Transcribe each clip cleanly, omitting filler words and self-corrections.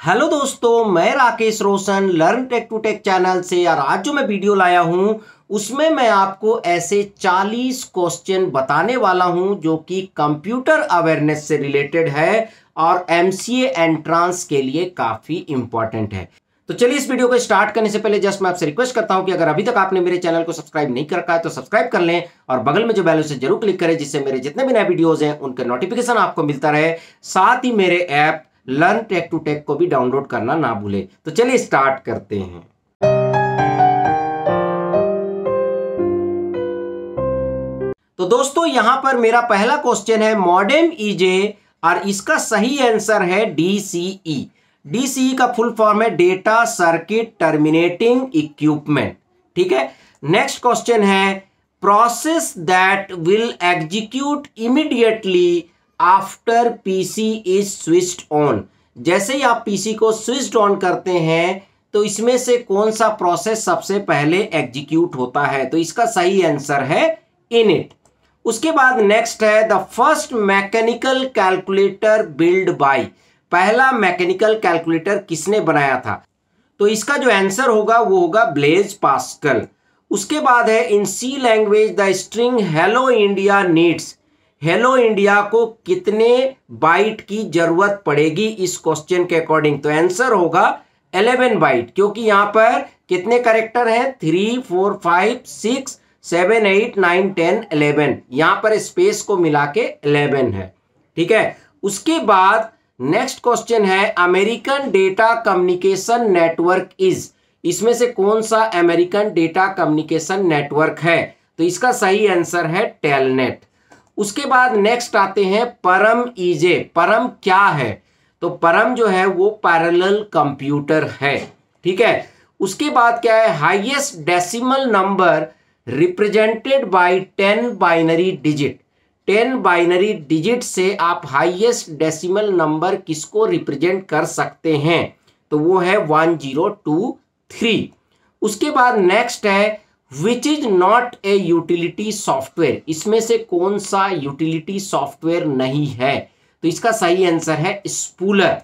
Hello दोस्तों, मैं Rakesh Roshan learn tech to tech channel से। और आज जो मैं वीडियो लाया हूं उसमें मैं आपको ऐसे 40 क्वेश्चन बताने वाला हूं जो कि कंप्यूटर अवेयरनेस से रिलेटेड है और एमसीए एंट्रांस के लिए काफी इंपॉर्टेंट है। तो चलिए इस वीडियो को स्टार्ट करने से पहले जस्ट मैं आपसे रिक्वेस्ट करता हूं कि अगर अभी तक आपने मेरे चैनल को सब्सक्राइब नहीं कर रखा है तो सब्सक्राइब कर लें और बगल में जो बेल उसे जरूर क्लिक करें जिससे मेरे जितने भी नए वीडियोस हैं उनके नोटिफिकेशन आपको मिलता रहे। साथ ही मेरे app learn tech to tech को भी डाउनलोड करना ना भूले। तो चलिए स्टार्ट करते हैं। तो दोस्तों यहां पर मेरा पहला क्वेश्चन है मॉडेम ईजे और इसका सही आंसर है डीसीई। डीसीई का फुल फॉर्म है डेटा सर्किट टर्मिनेटिंग इक्विपमेंट। ठीक है, नेक्स्ट क्वेश्चन है process that will execute immediately after PC is switched on. जैसे ही आप पीसी को स्विच्ड ऑन करते हैं तो इसमें से कौन सा प्रोसेस सबसे पहले एग्जीक्यूट होता है? तो इसका सही आंसर है इनिट। उसके बाद नेक्स्ट है the first mechanical calculator build by. पहला मैकेनिकल कैलकुलेटर किसने बनाया था? तो इसका जो आंसर होगा वो होगा ब्लेज पास्कल। उसके बाद है in C language the string hello India needs. Hello India को कितने बाइट की जरूरत पड़ेगी इस क्वेश्चन के अकॉर्डिंग? तो आंसर होगा 11 बाइट, क्योंकि यहां पर कितने कैरेक्टर हैं? 3 4 5 6 7 8 9 10 11। यहां पर स्पेस को मिला के 11 है। ठीक है, उसके बाद नेक्स्ट क्वेश्चन है American data communication network is. इसमें से कौन सा अमेरिकन डेटा कम्युनिकेशन नेटवर्क है? तो इसका सही आंसर है टेलनेट। उसके बाद नेक्स्ट आते हैं परम ईजे। परम क्या है? तो परम जो है वो पैरेलल कंप्यूटर है। ठीक है, उसके बाद क्या है highest decimal number represented by 10 binary digit. 10 binary digit से आप हाईएस्ट डेसिमल नंबर किसको रिप्रेजेंट कर सकते हैं? तो वो है 1023। उसके बाद नेक्स्ट है which is not A utility software. इसमें से कौन सा यूटिलिटी सॉफ्टवेयर नहीं है? तो इसका सही आंसर है स्पूलर।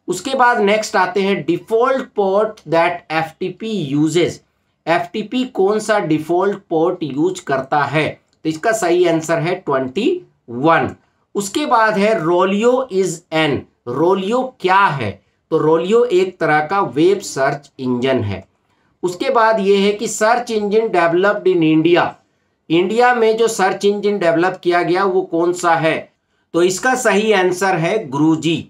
उसके बाद नेक्स्ट आते हैं default port that FTP uses. FTP कौन सा डिफॉल्ट पोर्ट यूज करता है? तो इसका सही आंसर है 21। उसके बाद है रोलियो इज एन। रोलियो क्या है? तो रोलियो एक तरह का वेब सर्च इंजन है। उसके बाद ये है कि search engine developed in India. India में जो सर्च इंजन डेवलप किया गया वो कौन सा है? तो इसका सही आंसर है गुरुजी।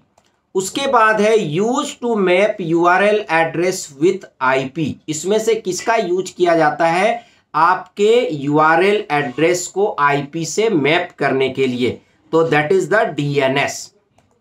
उसके बाद है use to map URL address with IP. इसमें से किसका यूज किया जाता है आपके यूआरएल एड्रेस को आईपी से मैप करने के लिए? तो दैट इज द डीएनएस।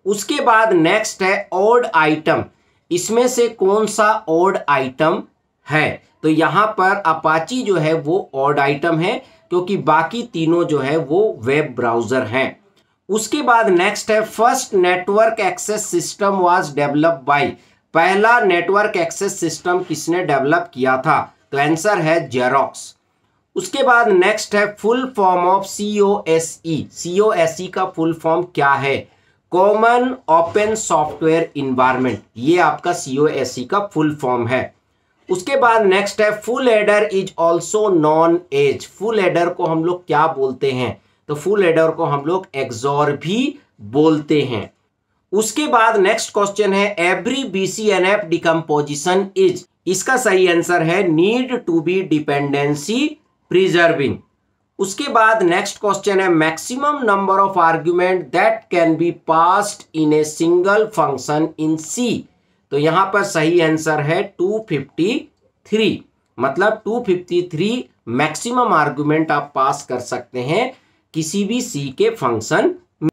उसके बाद नेक्स्ट है ऑड आइटम। इसमें से कौन सा ऑड आइटम है? तो यहां पर अपाची जो है वो ऑड आइटम है, क्योंकि बाकी तीनों जो है वो वेब ब्राउजर हैं। उसके बाद नेक्स्ट है first network access system was developed by. पहला नेटवर्क एक्सेस सिस्टम किसने डेवलप किया था? तो आंसर है जेरोक्स। उसके बाद नेक्स्ट है फुल फॉर्म ऑफ सीओएसई। सीओएसई का फुल फॉर्म क्या है? Common open software environment. ये आपका सीओएसई का फुल फॉर्म है। उसके बाद नेक्स्ट है full adder is also known as. Full adder को हम लोग क्या बोलते हैं? तो फुल एडर को हम लोग एक्सॉर भी बोलते हैं। उसके बाद नेक्स्ट क्वेश्चन है एवरी बीसीएनएफ डिकम्पोजिशन इज। इसका सही आंसर है need to be dependency preserving. उसके बाद नेक्स्ट क्वेश्चन है maximum number of argument that can be passed in a single function in C. तो यहां पर सही आंसर है 253। मतलब 253 मैक्सिमम आर्गुमेंट आप पास कर सकते हैं किसी भी सी के फंक्शन में।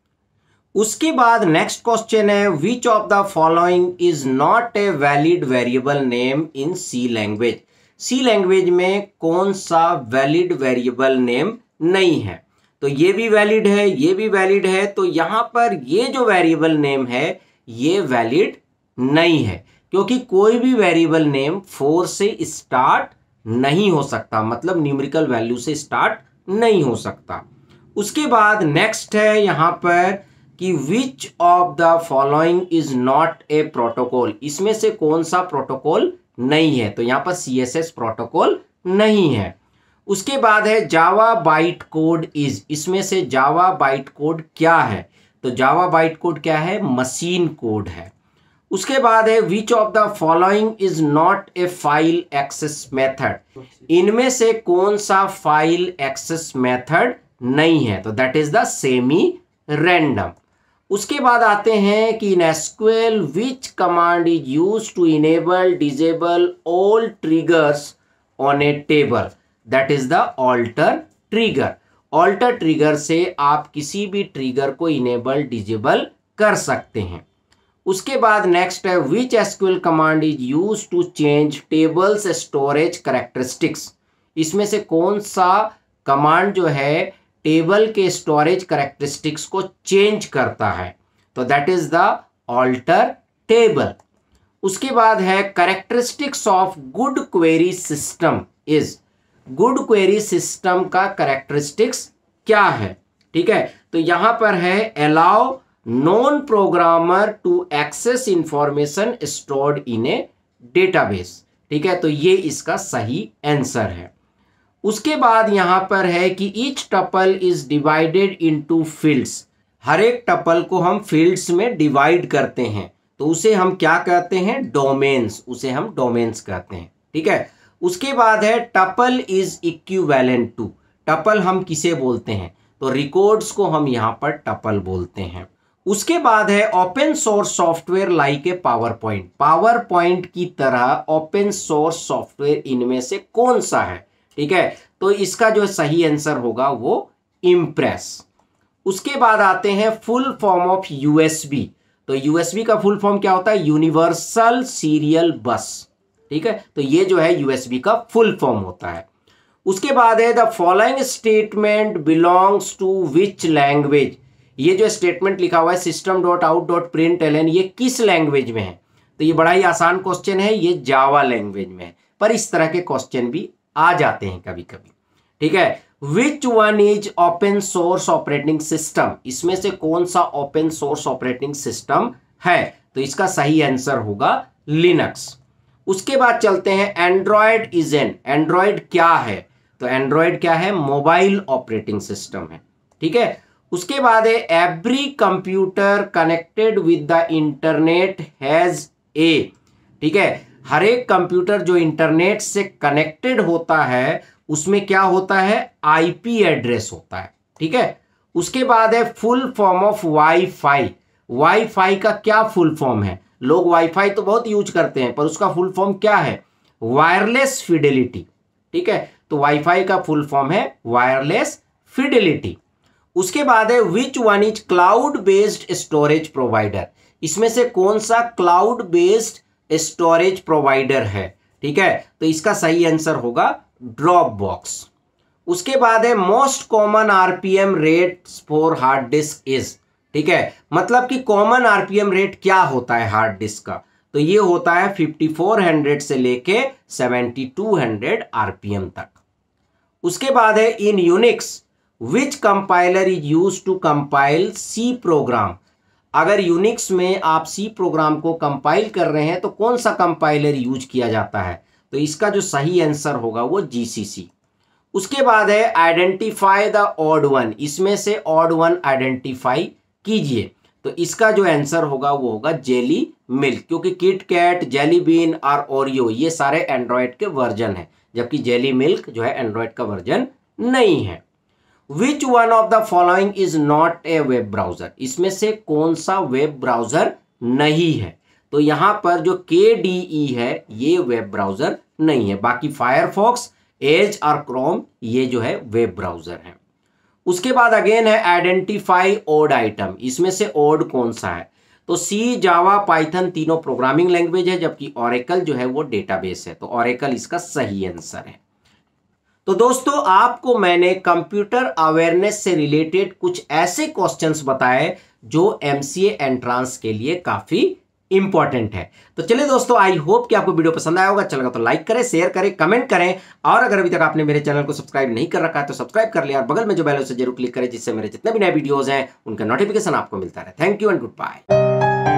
उसके बाद नेक्स्ट क्वेश्चन है which of the following is not a valid variable name in C language. C language में कौन सा वैलिड वेरिएबल नेम नहीं है? तो ये भी वैलिड है, ये भी वैलिड है। तो यहां पर ये जो वेरिएबल नेम है ये वैलिड नहीं है, क्योंकि कोई भी वेरिएबल नेम 4 से स्टार्ट नहीं हो सकता, मतलब न्यूमेरिकल वैल्यू से स्टार्ट नहीं हो सकता। उसके बाद नेक्स्ट है यहां पर कि विच of the following is not a protocol, इसमें से कौन सा प्रोटोकॉल नहीं है। तो यहां पर CSS प्रोटोकॉल नहीं है। उसके बाद है जावा बाइट कोड इज, इसमें से जावा बाइट कोड क्या है। तो जावा बाइट कोड क्या है, मशीन कोड है। उसके बाद है which of the following is not a file access method, इनमें से कौन सा फाइल एक्सेस मेथड नहीं है। तो that is the semi random. उसके बाद आते हैं कि in SQL which command is used to enable disable all triggers on a table, that is the alter trigger. Alter trigger से आप किसी भी ट्रिगर को इनेबल डिसेबल कर सकते हैं। उसके बाद नेक्स्ट है which SQL command is used to change tables storage characteristics, इसमें से कौन सा कमांड जो है टेबल के स्टोरेज कैरेक्टरिस्टिक्स को चेंज करता है। तो that is the alter table. उसके बाद है characteristics of good query system is, good query system का कैरेक्टरिस्टिक्स क्या है। ठीक है, तो यहां पर है allow non programmer to access information stored in a database. ठीक है, तो ये इसका सही आंसर है। उसके बाद यहां पर है कि each tuple is divided into fields, हर एक टपल को हम फील्ड्स में डिवाइड करते हैं, तो उसे हम क्या कहते हैं, डोमेन्स, उसे हम डोमेन्स कहते हैं। ठीक है, उसके बाद है tuple is equivalent to, tuple हम किसे बोलते हैं, तो रिकॉर्ड्स को हम यहां पर टपल बोलते हैं। उसके बाद है open source software like a power point, power point की तरह ओपन सोर्स सॉफ्टवेयर इनमें से कौन सा है। ठीक है, तो इसका जो सही आंसर होगा वो इम्प्रेस। उसके बाद आते हैं फुल फॉर्म ऑफ यूएसबी, तो यूएसबी का फुल फॉर्म क्या होता है, यूनिवर्सल सीरियल बस। ठीक है, तो ये जो है यूएसबी का फुल फॉर्म होता है। उसके बाद है the following statement belongs to which language, ये जो स्टेटमेंट लिखा हुआ है system.out.println, ये किस लैंग्वेज में है। तो ये बड़ा ही आसान क्वेश्चन है, ये जावा लैंग्वेज में है, पर इस तरह के क्वेश्चन भी आ जाते हैं कभी कभी। ठीक है, which one is open source operating system, इसमें से कौन सा ओपन सोर्स ऑपरेटिंग सिस्टम है। तो इसका सही आंसर होगा लिनक्स। उसके बाद चलते हैं एंड्रॉयड इज एन, एंड्रॉयड क्या है, तो एंड्रॉयड क्या है, मोबाइल ऑपरेटिंग सिस्टम है। ठीक है, उसके बाद है every computer connected with the internet has a, ठीक है, हर एक कंप्यूटर जो इंटरनेट से कनेक्टेड होता है उसमें क्या होता है, आईपी एड्रेस होता है। ठीक है, उसके बाद है full form of wifi, wifi का क्या फुल फॉर्म है, लोग वाईफाई तो बहुत यूज करते हैं पर उसका फुल फॉर्म क्या है, वायरलेस फिडेलिटी। ठीक है, तो वाईफाई का फुल फॉर्म है वायरलेस फिडेलिटी। उसके बाद है which one is cloud based storage provider, इसमें से कौन सा क्लाउड बेस्ड स्टोरेज प्रोवाइडर है। ठीक है, तो इसका सही आंसर होगा ड्रॉप बॉक्स। उसके बाद है most common RPM rate for hard disk is, ठीक है, मतलब कि कॉमन आरपीएम रेट क्या होता है हार्ड डिस्क का, तो ये होता है 5400 से लेके 7200 आरपीएम तक। उसके बाद है in Unix which compiler is use to compile C program, अगर यूनिक्स में आप सी प्रोग्राम को कंपाइल कर रहे हैं तो कौन सा कंपाइलर यूज किया जाता है, तो इसका जो सही आंसर होगा वो जीसीसी। उसके बाद है आइडेंटिफाई द ऑड वन, इसमें से ऑड वन आइडेंटिफाई कीजिए, तो इसका जो आंसर होगा वो होगा जेली मिल्क, क्योंकि किट कैट, जेली बीन और ओरियो ये सारे एंड्रॉयड के वर्जन है, जबकि जेली मिल्क जो है एंड्रॉयड का वर्जन नहीं है। Which one of the following is not A web browser, इसमें से कौन सा वेब ब्राउजर नहीं है, तो यहां पर जो KDE है ये वेब ब्राउजर नहीं है, बाकी फायरफॉक्स, एज और क्रोम ये जो है वेब ब्राउजर है। उसके बाद अगेन है आइडेंटिफाई ओड आइटम, इसमें से ओड कौन सा है, तो सी, जावा, पाइथन तीनों प्रोग्रामिंग लैंग्वेज है, जबकि ओरेकल जो है वो डेटाबेस है, तो ओरेकल इसका सही आंसर है। तो दोस्तों आपको मैंने कंप्यूटर अवेयरनेस से रिलेटेड कुछ ऐसे क्वेश्चंस बताए जो MCA एंट्रांस के लिए काफी इंपॉर्टेंट है। तो चलिए दोस्तों, आई होप कि आपको वीडियो पसंद आया होगा। चलेगा तो लाइक करें, शेयर करें, कमेंट करें, और अगर अभी तक आपने मेरे चैनल को सब्सक्राइब नहीं कर रखा है तो सब्सक्राइब कर लिया और बगल में जो बेल है उसे जरूर क्लिक करें, जिससे मेरे जितने भी नए वीडियोस हैं उनका नोटिफिकेशन आपको मिलता रहे। Thank you and good bye.